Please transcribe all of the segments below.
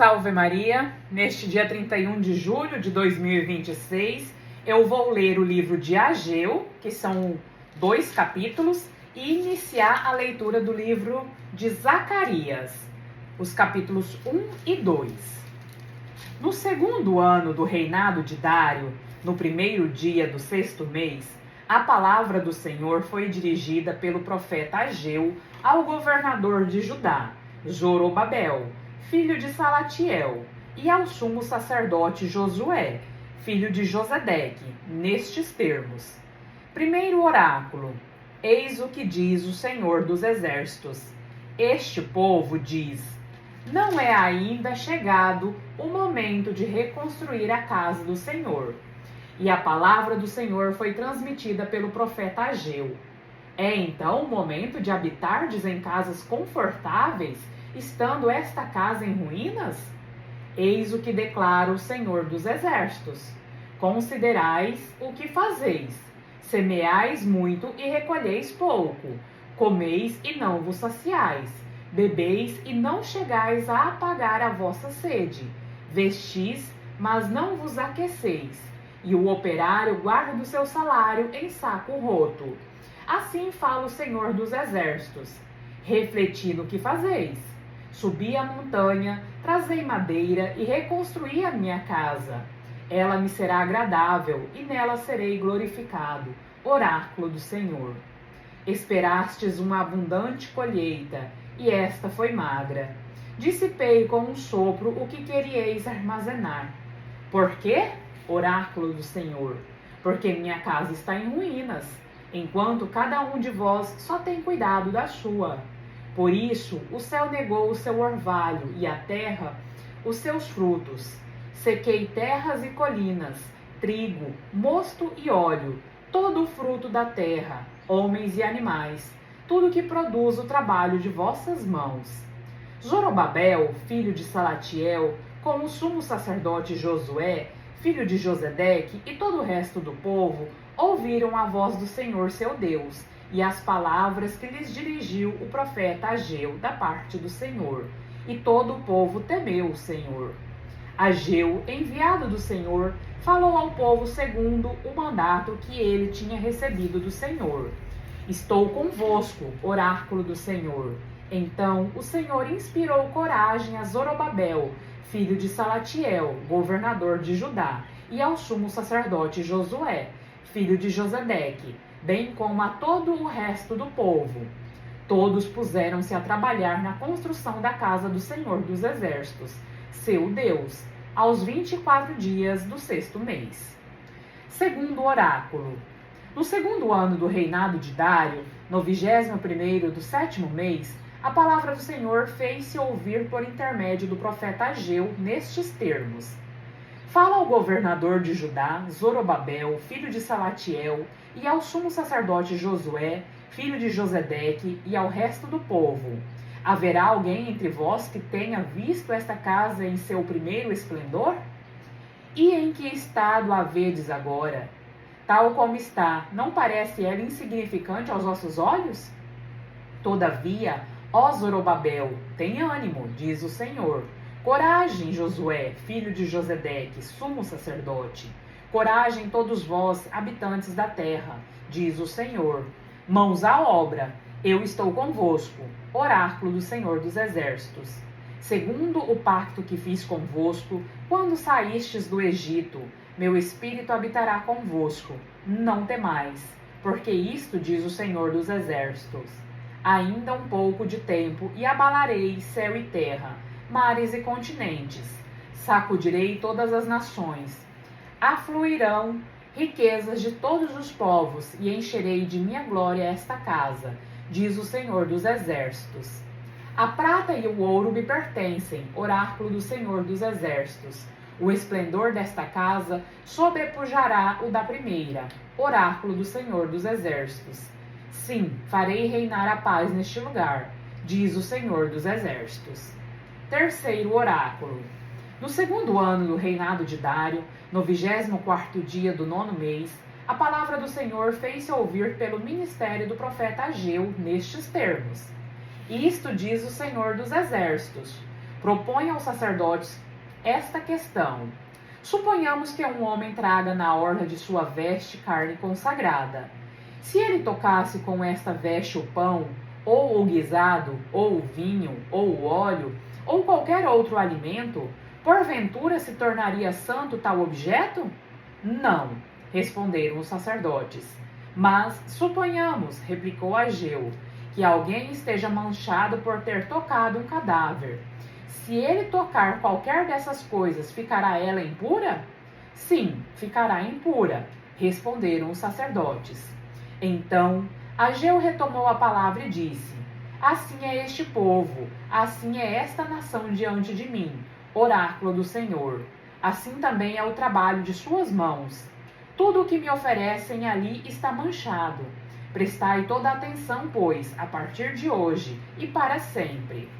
Salve Maria! Neste dia 31 de julho de 2026, eu vou ler o livro de Ageu, que são 2 capítulos, e iniciar a leitura do livro de Zacarias, os capítulos 1 e 2. No segundo ano do reinado de Dário, no primeiro dia do 6º mês, a palavra do Senhor foi dirigida pelo profeta Ageu ao governador de Judá, Zorobabel, filho de Salatiel, e ao sumo sacerdote Josué, filho de Josedeque, nestes termos. Primeiro oráculo. Eis o que diz o Senhor dos Exércitos. Este povo diz: não é ainda chegado o momento de reconstruir a casa do Senhor. E a palavra do Senhor foi transmitida pelo profeta Ageu. É então o momento de habitardes em casas confortáveis, estando esta casa em ruínas? Eis o que declara o Senhor dos Exércitos. Considerais o que fazeis. Semeais muito e recolheis pouco. Comeis e não vos saciais. Bebeis e não chegais a apagar a vossa sede. Vestis, mas não vos aqueceis. E o operário guarda o seu salário em saco roto. Assim fala o Senhor dos Exércitos. Refleti no que fazeis. Subi a montanha, trazei madeira e reconstruí a minha casa. Ela me será agradável e nela serei glorificado. Oráculo do Senhor. Esperastes uma abundante colheita, e esta foi magra. Dissipei com um sopro o que queríeis armazenar. Por quê? Oráculo do Senhor. Porque minha casa está em ruínas, enquanto cada um de vós só tem cuidado da sua. Por isso, o céu negou o seu orvalho e a terra os seus frutos. Sequei terras e colinas, trigo, mosto e óleo, todo o fruto da terra, homens e animais, tudo que produz o trabalho de vossas mãos. Zorobabel, filho de Salatiel, com o sumo sacerdote Josué, filho de Josedeque, e todo o resto do povo, ouviram a voz do Senhor seu Deus, e as palavras que lhes dirigiu o profeta Ageu da parte do Senhor. E todo o povo temeu o Senhor. Ageu, enviado do Senhor, falou ao povo segundo o mandato que ele tinha recebido do Senhor. Estou convosco, oráculo do Senhor. Então o Senhor inspirou coragem a Zorobabel, filho de Salatiel, governador de Judá, e ao sumo sacerdote Josué, filho de Josedeque, bem como a todo o resto do povo. Todos puseram-se a trabalhar na construção da casa do Senhor dos Exércitos, seu Deus, aos 24 dias do 6º mês. Segundo oráculo. No segundo ano do reinado de Dário, no 21º do 7º mês, a palavra do Senhor fez-se ouvir por intermédio do profeta Ageu nestes termos. Fala ao governador de Judá, Zorobabel, filho de Salatiel, e ao sumo sacerdote Josué, filho de Josedeque, e ao resto do povo. Haverá alguém entre vós que tenha visto esta casa em seu primeiro esplendor? E em que estado a vedes agora? Tal como está, não parece ela insignificante aos vossos olhos? Todavia, ó Zorobabel, tem ânimo, diz o Senhor. Coragem, Josué, filho de Josedeque, sumo sacerdote. Coragem todos vós, habitantes da terra, diz o Senhor. Mãos à obra, eu estou convosco, oráculo do Senhor dos Exércitos. Segundo o pacto que fiz convosco, quando saístes do Egito, meu espírito habitará convosco. Não temais, porque isto diz o Senhor dos Exércitos. Ainda um pouco de tempo e abalarei céu e terra, mares e continentes. Sacudirei todas as nações. Afluirão riquezas de todos os povos e encherei de minha glória esta casa, diz o Senhor dos Exércitos. A prata e o ouro me pertencem, oráculo do Senhor dos Exércitos. O esplendor desta casa sobrepujará o da primeira, oráculo do Senhor dos Exércitos. Sim, farei reinar a paz neste lugar, diz o Senhor dos Exércitos. Terceiro oráculo. No segundo ano do reinado de Dário, no 24º dia do 9º mês, a palavra do Senhor fez-se ouvir pelo ministério do profeta Ageu nestes termos. Isto diz o Senhor dos Exércitos. Propõe aos sacerdotes esta questão: suponhamos que um homem traga na orla de sua veste carne consagrada. Se ele tocasse com esta veste o pão, ou o guisado, ou o vinho, ou o óleo, ou qualquer outro alimento, porventura se tornaria santo tal objeto? Não, responderam os sacerdotes. Mas suponhamos, replicou Ageu, que alguém esteja manchado por ter tocado um cadáver. Se ele tocar qualquer dessas coisas, ficará ela impura? Sim, ficará impura, responderam os sacerdotes. Então Ageu retomou a palavra e disse: assim é este povo, assim é esta nação diante de mim, oráculo do Senhor. Assim também é o trabalho de suas mãos. Tudo o que me oferecem ali está manchado. Prestai toda a atenção, pois, a partir de hoje e para sempre.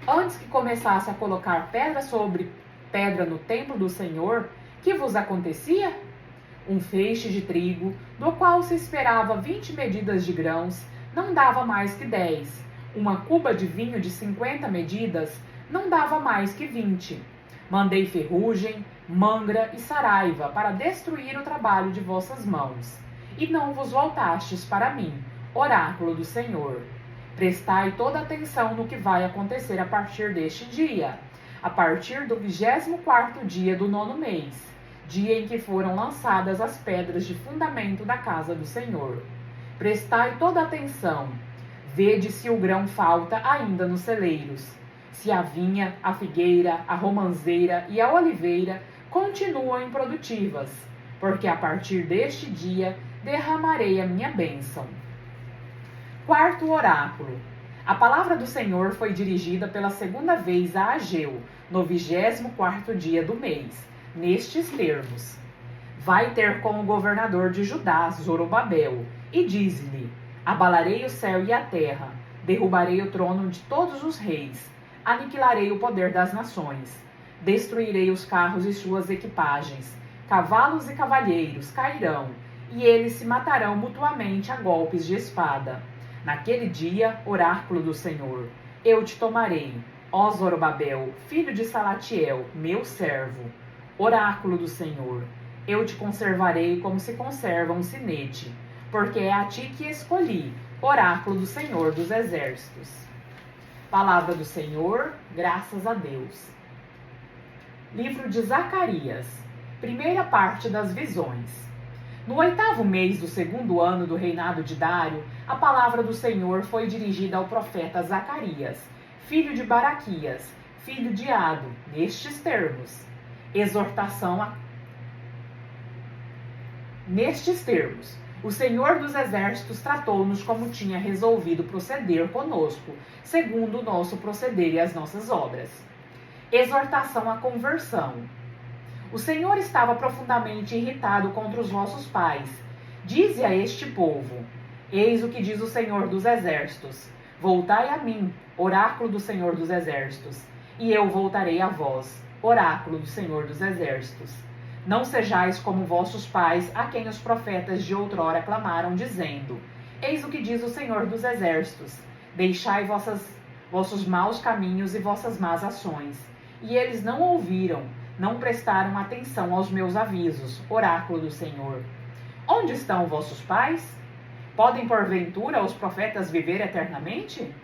Antes que começasse a colocar pedra sobre pedra no templo do Senhor, que vos acontecia? Um feixe de trigo, do qual se esperava 20 medidas de grãos, não dava mais que 10. Uma cuba de vinho de 50 medidas não dava mais que 20. Mandei ferrugem, mangra e saraiva para destruir o trabalho de vossas mãos. E não vos voltastes para mim, oráculo do Senhor. Prestai toda atenção no que vai acontecer a partir deste dia, a partir do 24º dia do 9º mês, dia em que foram lançadas as pedras de fundamento da casa do Senhor. Prestai toda atenção. Vede se o grão falta ainda nos celeiros. Se a vinha, a figueira, a romanceira e a oliveira continuam improdutivas, porque a partir deste dia derramarei a minha bênção. Quarto oráculo. A palavra do Senhor foi dirigida pela segunda vez a Ageu, no 24º dia do mês, nestes termos: vai ter com o governador de Judá, Zorobabel, e diz-lhe: abalarei o céu e a terra, derrubarei o trono de todos os reis, aniquilarei o poder das nações, destruirei os carros e suas equipagens, cavalos e cavalheiros cairão, e eles se matarão mutuamente a golpes de espada. Naquele dia, oráculo do Senhor, eu te tomarei, ó Zorobabel, filho de Salatiel, meu servo. Oráculo do Senhor, eu te conservarei como se conserva um sinete, porque é a ti que escolhi, oráculo do Senhor dos exércitos. Palavra do Senhor, graças a Deus. Livro de Zacarias, primeira parte das visões. No 8º mês do 2º ano do reinado de Dário, a palavra do Senhor foi dirigida ao profeta Zacarias, filho de Baraquias, filho de Ado, nestes termos: Nestes termos, o Senhor dos Exércitos tratou-nos como tinha resolvido proceder conosco, segundo o nosso proceder e as nossas obras. Exortação à conversão. O Senhor estava profundamente irritado contra os vossos pais. Dize a este povo: eis o que diz o Senhor dos Exércitos: voltai a mim, oráculo do Senhor dos Exércitos, e eu voltarei a vós, oráculo do Senhor dos Exércitos. Não sejais como vossos pais, a quem os profetas de outrora clamaram, dizendo: eis o que diz o Senhor dos Exércitos: deixai vossos maus caminhos e vossas más ações. E eles não ouviram, não prestaram atenção aos meus avisos, oráculo do Senhor. Onde estão vossos pais? Podem porventura os profetas viver eternamente?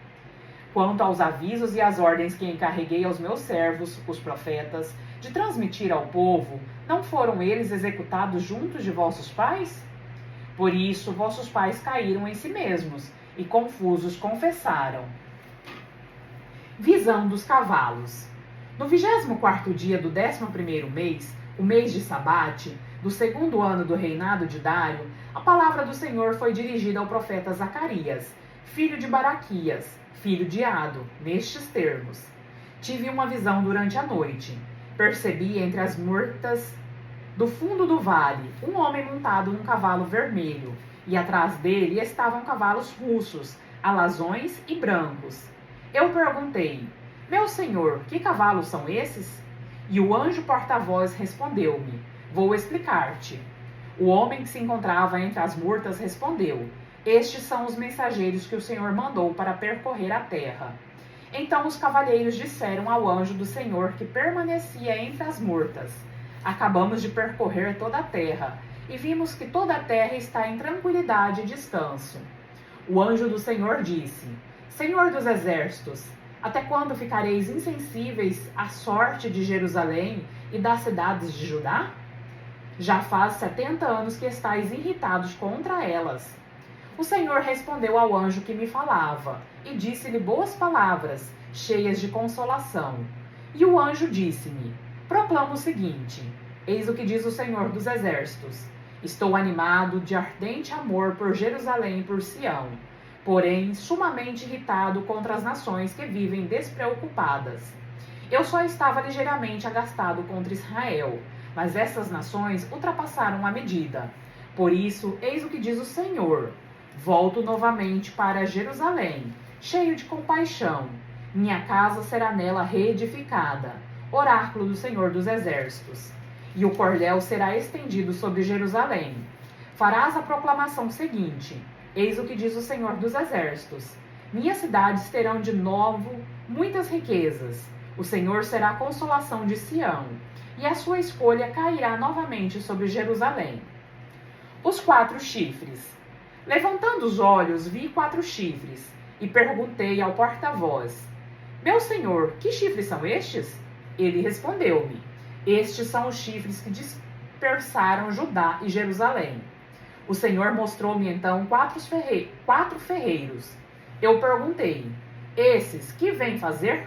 Quanto aos avisos e às ordens que encarreguei aos meus servos, os profetas, de transmitir ao povo, não foram eles executados juntos de vossos pais? Por isso vossos pais caíram em si mesmos, e confusos confessaram. Visão dos cavalos. No 24º dia do 11º mês, o mês de Sabate, do 2º ano do reinado de Dário, a palavra do Senhor foi dirigida ao profeta Zacarias, filho de Baraquias, filho de Ado, nestes termos: tive uma visão durante a noite. Percebi entre as murtas do fundo do vale um homem montado num cavalo vermelho, e atrás dele estavam cavalos russos, alazões e brancos. Eu perguntei: meu senhor, que cavalos são esses? E o anjo porta-voz respondeu-me: vou explicar-te. O homem que se encontrava entre as murtas respondeu: estes são os mensageiros que o Senhor mandou para percorrer a terra. Então os cavalheiros disseram ao anjo do Senhor que permanecia entre as murtas: Acabamos de percorrer toda a terra, e vimos que toda a terra está em tranquilidade e descanso. O anjo do Senhor disse: Senhor dos exércitos, até quando ficareis insensíveis à sorte de Jerusalém e das cidades de Judá? Já faz 70 anos que estáis irritados contra elas. O Senhor respondeu ao anjo que me falava, e disse-lhe boas palavras, cheias de consolação. E o anjo disse-me: Proclama o seguinte: Eis o que diz o Senhor dos exércitos. Estou animado de ardente amor por Jerusalém e por Sião, porém sumamente irritado contra as nações que vivem despreocupadas. Eu só estava ligeiramente agastado contra Israel, mas essas nações ultrapassaram a medida. Por isso, eis o que diz o Senhor: Volto novamente para Jerusalém, cheio de compaixão. Minha casa será nela reedificada. Oráculo do Senhor dos Exércitos. E o cordel será estendido sobre Jerusalém. Farás a proclamação seguinte: Eis o que diz o Senhor dos Exércitos. Minhas cidades terão de novo muitas riquezas. O Senhor será a consolação de Sião, e a sua escolha cairá novamente sobre Jerusalém. Os 4 chifres. Levantando os olhos, vi 4 chifres, e perguntei ao porta-voz: Meu senhor, que chifres são estes? Ele respondeu-me: Estes são os chifres que dispersaram Judá e Jerusalém. O Senhor mostrou-me então 4 ferreiros. Eu perguntei: Esses, que vêm fazer?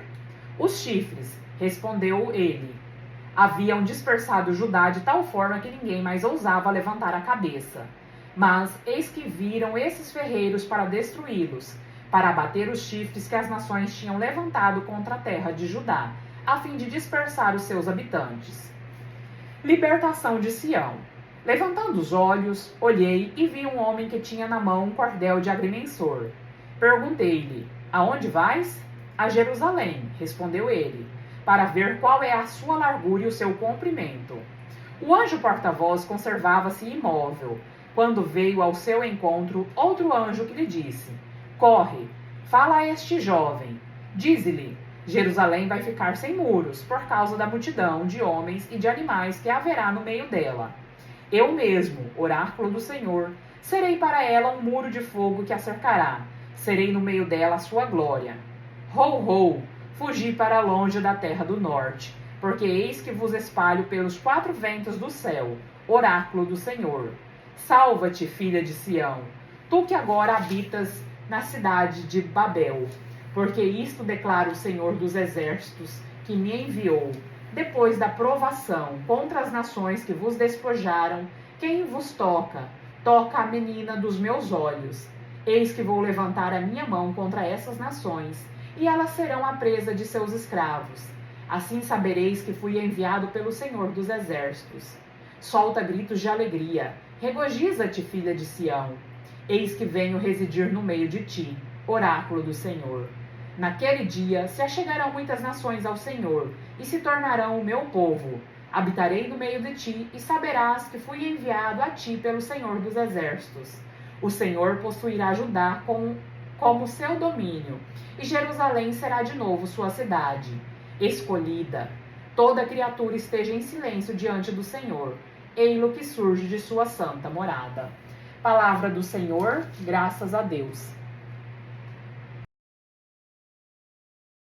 Os chifres, respondeu ele, haviam dispersado Judá de tal forma que ninguém mais ousava levantar a cabeça. Mas eis que viram esses ferreiros para destruí-los, para abater os chifres que as nações tinham levantado contra a terra de Judá, a fim de dispersar os seus habitantes. Libertação de Sião. Levantando os olhos, olhei e vi um homem que tinha na mão um cordel de agrimensor. Perguntei-lhe: Aonde vais? A Jerusalém, respondeu ele, para ver qual é a sua largura e o seu comprimento. O anjo porta-voz conservava-se imóvel, quando veio ao seu encontro outro anjo que lhe disse: Corre, fala a este jovem, dize-lhe: Jerusalém vai ficar sem muros, por causa da multidão de homens e de animais que haverá no meio dela. Eu mesmo, oráculo do Senhor, serei para ela um muro de fogo que a cercará, serei no meio dela a sua glória. Ho, fugi para longe da terra do norte, porque eis que vos espalho pelos 4 ventos do céu, oráculo do Senhor. Salva-te, filha de Sião, tu que agora habitas na cidade de Babel, porque isto declara o Senhor dos exércitos, que me enviou. Depois da provação contra as nações que vos despojaram, quem vos toca? Toca a menina dos meus olhos. Eis que vou levantar a minha mão contra essas nações, e elas serão a presa de seus escravos. Assim sabereis que fui enviado pelo Senhor dos exércitos. Solta gritos de alegria. Regozija-te, filha de Sião. Eis que venho residir no meio de ti, oráculo do Senhor. Naquele dia se achegarão muitas nações ao Senhor, e se tornarão o meu povo. Habitarei no meio de ti, e saberás que fui enviado a ti pelo Senhor dos exércitos. O Senhor possuirá Judá como seu domínio, e Jerusalém será de novo sua cidade. Escolhida, toda criatura esteja em silêncio diante do Senhor, ei-lo que surge de sua santa morada. Palavra do Senhor, graças a Deus.